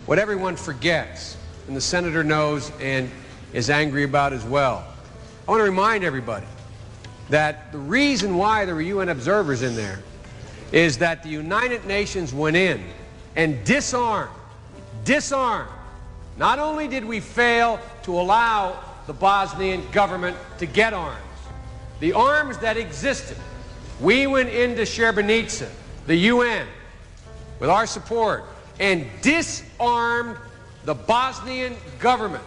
what everyone forgets, and the senator knows and is angry about as well. I want to remind everybody that the reason why there were UN observers in there is that the United Nations went in and disarmed. Not only did we fail to allow the Bosnian government to get arms, the arms that existed, we went into Srebrenica, the UN, with our support, and disarmed the Bosnian government,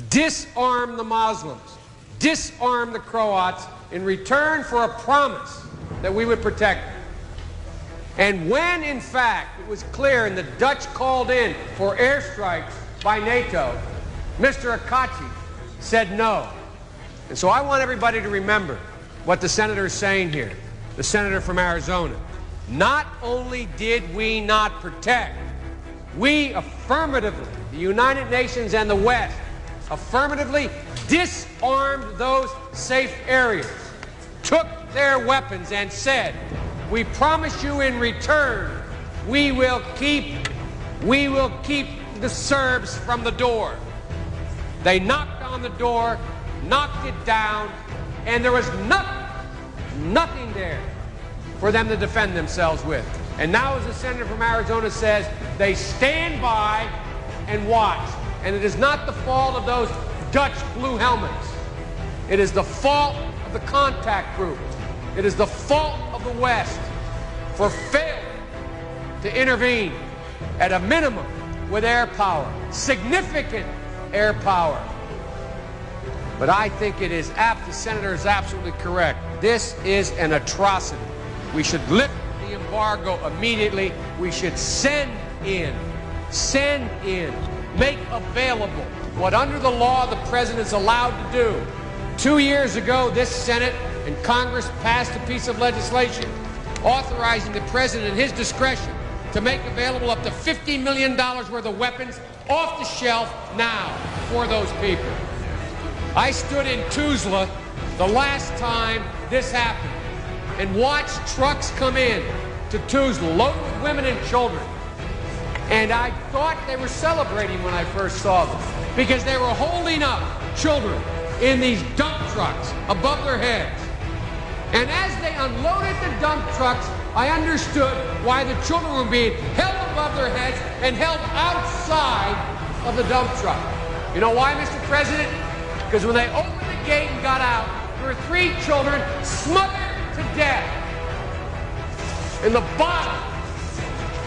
disarmed the Muslims, disarmed the Croats in return for a promise that we would protect them. And when, in fact, it was clear and the Dutch called in for airstrikes by NATO, Mr. Akachi said no. And so I want everybody to remember what the senator is saying here, the senator from Arizona. Not only did we not protect, we affirmatively, the United Nations and the West, affirmatively disarmed those safe areas, took their weapons and said, we promise you in return, we will keep the Serbs from the door. They knocked on the door, knocked it down, and there was nothing there for them to defend themselves with. And now, as the senator from Arizona says, they stand by and watch. And it is not the fault of those Dutch blue helmets. It is the fault of the contact group. It is the fault of the West for failing to intervene at a minimum with air power, significant air power. But I think it is apt, the senator is absolutely correct. This is an atrocity. We should lift the embargo immediately. We should send in, make available what under the law the president is allowed to do. 2 years ago, this Senate and Congress passed a piece of legislation authorizing the president at his discretion to make available up to $50 million worth of weapons off the shelf now for those people. I stood in Tuzla the last time this happened and watched trucks come in to Tuzla loaded with women and children. And I thought they were celebrating when I first saw them because they were holding up children in these dump trucks above their heads. And as they unloaded the dump trucks, I understood why the children were being held above their heads and held outside of the dump truck. You know why, Mr. President? Because when they opened the gate and got out, there were 3 children smothered to death in the bottom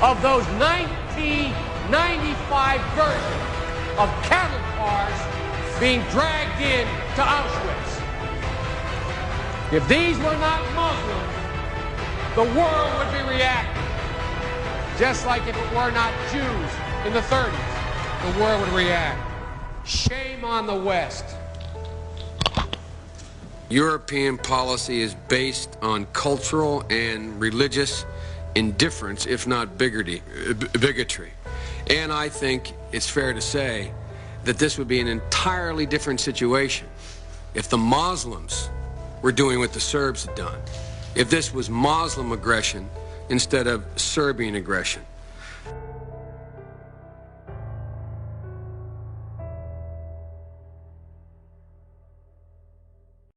of those 1995 versions of cattle cars being dragged in to Auschwitz. If these were not Muslims, the world would be reacting. Just like if it were not Jews in the 30s, the world would react. Shame on the West. European policy is based on cultural and religious indifference, if not bigotry. And I think it's fair to say that this would be an entirely different situation if the Muslims were doing what the Serbs had done, if this was Muslim aggression instead of Serbian aggression.